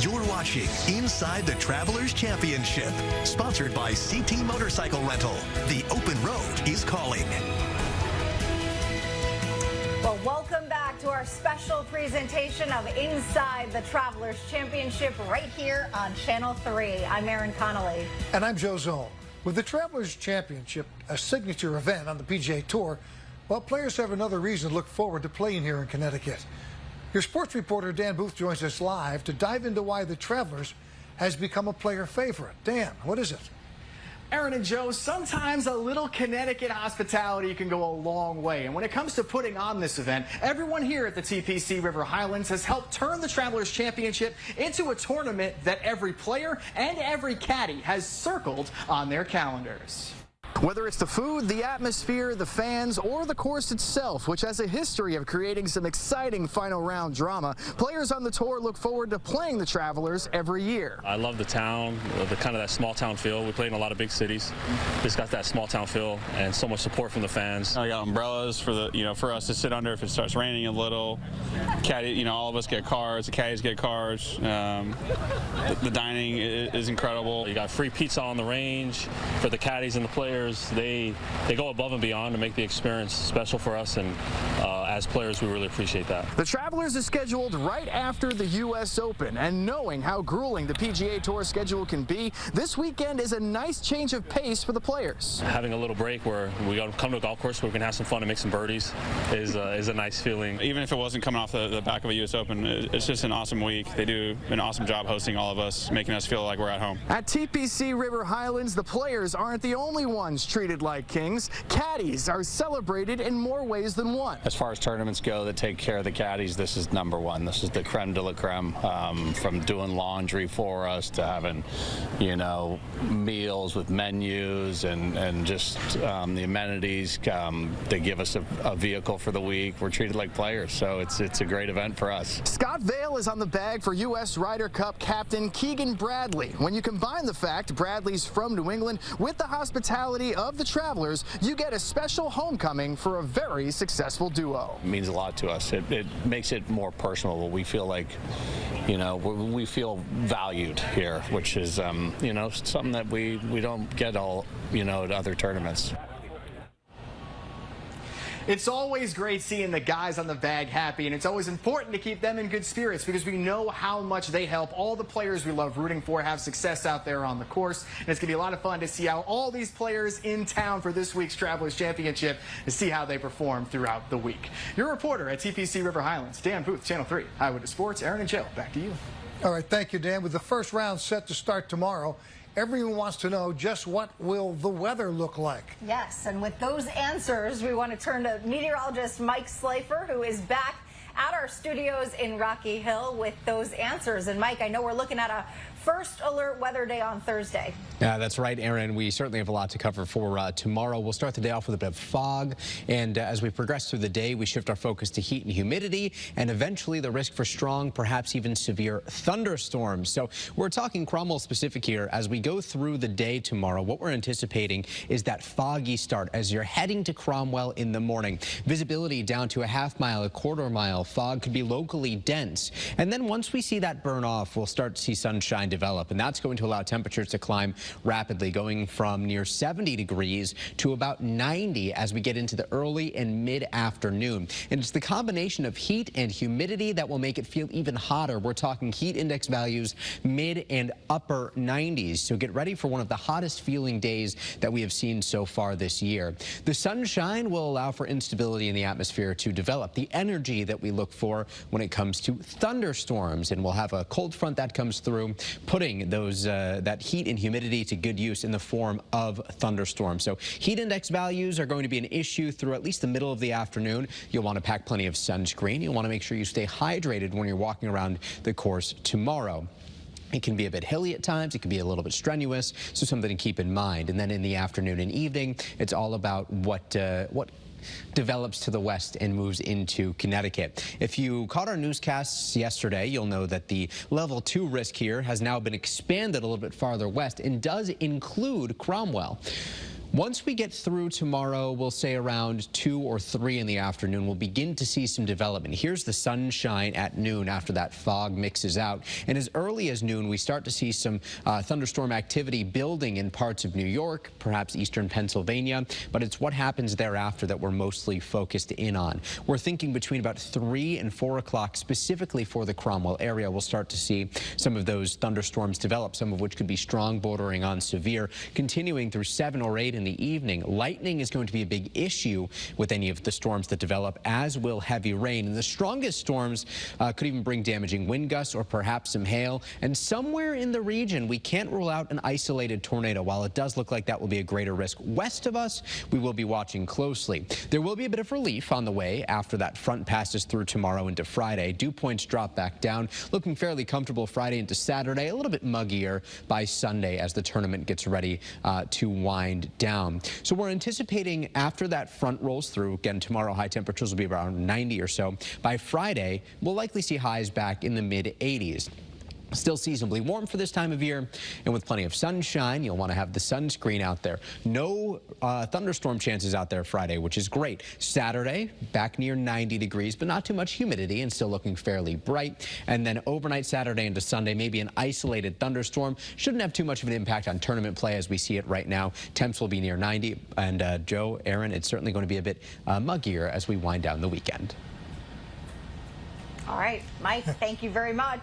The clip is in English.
You're watching Inside the Travelers Championship, sponsored by CT Motorcycle Rental. The open road is calling. Well, welcome back to our special presentation of Inside the Travelers Championship right here on Channel 3. I'm Erin Connolly. And I'm Joe Zoll. With the Travelers Championship, a signature event on the PGA Tour, well, players have another reason to look forward to playing here in Connecticut. Your sports reporter Dan Booth joins us live to dive into why the Travelers has become a player favorite. Dan, what is it? Erin and Joe, sometimes a little Connecticut hospitality can go a long way. And when it comes to putting on this event, everyone here at the TPC River Highlands has helped turn the Travelers Championship into a tournament that every player and every caddy has circled on their calendars. Whether it's the food, the atmosphere, the fans, or the course itself, which has a history of creating some exciting final round drama, players on the tour look forward to playing the Travelers every year. I love the town, the kind of that small town feel. We played in a lot of big cities. It's got that small town feel and so much support from the fans. I got umbrellas for the, for us to sit under if it starts raining a little. Caddy, all of us get cars. The caddies get cars. The dining is incredible. You got free pizza on the range for the caddies and the players. They go above and beyond to make the experience special for us, and as players, we really appreciate that. The Travelers is scheduled right after the U.S. Open, and knowing how grueling the PGA Tour schedule can be, this weekend is a nice change of pace for the players. Having a little break where we come to a golf course where we can have some fun and make some birdies is a nice feeling. Even if it wasn't coming off the back of a U.S. Open, it's just an awesome week. They do an awesome job hosting all of us, making us feel like we're at home. At TPC River Highlands, the players aren't the only ones treated like kings. Caddies are celebrated in more ways than one. As far as tournaments go that take care of the caddies, this is number one. This is the creme de la creme, from doing laundry for us to having, meals with menus and just the amenities. They give us a vehicle for the week. We're treated like players, so it's a great event for us. Scott Vail is on the bag for U.S. Ryder Cup captain Keegan Bradley. When you combine the fact Bradley's from New England with the hospitality of the Travelers, you get a special homecoming for a very successful duo. It means a lot to us. It makes it more personal. We feel like, we feel valued here, which is, something that we don't get all, at other tournaments. It's always great seeing the guys on the bag happy, and it's always important to keep them in good spirits because we know how much they help all the players we love rooting for have success out there on the course. And it's going to be a lot of fun to see how all these players in town for this week's Travelers Championship to see how they perform throughout the week. Your reporter at TPC River Highlands, Dan Booth, Channel 3. Highway to Sports, Erin and Joe, back to you. All right, thank you, Dan. With the first round set to start tomorrow, everyone wants to know just what will the weather look like. Yes, and with those answers, we want to turn to meteorologist Mike Slifer, who is back at our studios in Rocky Hill with those answers. And Mike, I know we're looking at a first alert weather day on Thursday. Yeah, that's right, Erin. We certainly have a lot to cover for tomorrow. We'll start the day off with a bit of fog, and as we progress through the day, we shift our focus to heat and humidity, and eventually the risk for strong, perhaps even severe thunderstorms. So we're talking Cromwell specific here. As we go through the day tomorrow, what we're anticipating is that foggy start as you're heading to Cromwell in the morning. Visibility down to a half mile, a quarter mile. Fog could be locally dense. And then once we see that burn off, we'll start to see sunshine develop, and that's going to allow temperatures to climb rapidly, going from near 70 degrees to about 90 as we get into the early and mid-afternoon. And it's the combination of heat and humidity that will make it feel even hotter. We're talking heat index values mid and upper 90s. So get ready for one of the hottest feeling days that we have seen so far this year. The sunshine will allow for instability in the atmosphere to develop the energy that we look for when it comes to thunderstorms. And we'll have a cold front that comes through, putting those that heat and humidity to good use in the form of thunderstorms. So heat index values are going to be an issue through at least the middle of the afternoon. You'll want to pack plenty of sunscreen. You'll want to make sure you stay hydrated when you're walking around the course tomorrow. It can be a bit hilly at times. It can be a little bit strenuous, so something to keep in mind. And then in the afternoon and evening, it's all about what develops to the west and moves into Connecticut. If you caught our newscasts yesterday, you'll know that the level 2 risk here has now been expanded a little bit farther west and does include Cromwell. Once we get through tomorrow, we'll say around 2 or 3 in the afternoon, we'll begin to see some development. Here's the sunshine at noon after that fog mixes out. And as early as noon, we start to see some thunderstorm activity building in parts of New York, perhaps eastern Pennsylvania. But it's what happens thereafter that we're mostly focused in on. We're thinking between about 3 and 4 o'clock, specifically for the Cromwell area, we'll start to see some of those thunderstorms develop, some of which could be strong, bordering on severe, continuing through 7 or 8 in the evening. Lightning is going to be a big issue with any of the storms that develop, as will heavy rain. And the strongest storms could even bring damaging wind gusts or perhaps some hail. And somewhere in the region, we can't rule out an isolated tornado. While it does look like that will be a greater risk west of us, we will be watching closely. There will be a bit of relief on the way after that front passes through tomorrow into Friday. Dew points drop back down, looking fairly comfortable Friday into Saturday, a little bit muggier by Sunday as the tournament gets ready to wind down. So we're anticipating after that front rolls through, again, tomorrow high temperatures will be around 90 or so. By Friday, we'll likely see highs back in the mid-80s. Still seasonably warm for this time of year, and with plenty of sunshine. You'll want to have the sunscreen out there. No thunderstorm chances out there Friday, which is great. Saturday, back near 90 degrees, but not too much humidity and still looking fairly bright. And then overnight Saturday into Sunday, maybe an isolated thunderstorm. Shouldn't have too much of an impact on tournament play as we see it right now. Temps will be near 90. And Joe, Aaron, it's certainly going to be a bit muggier as we wind down the weekend. All right, Mike, thank you very much.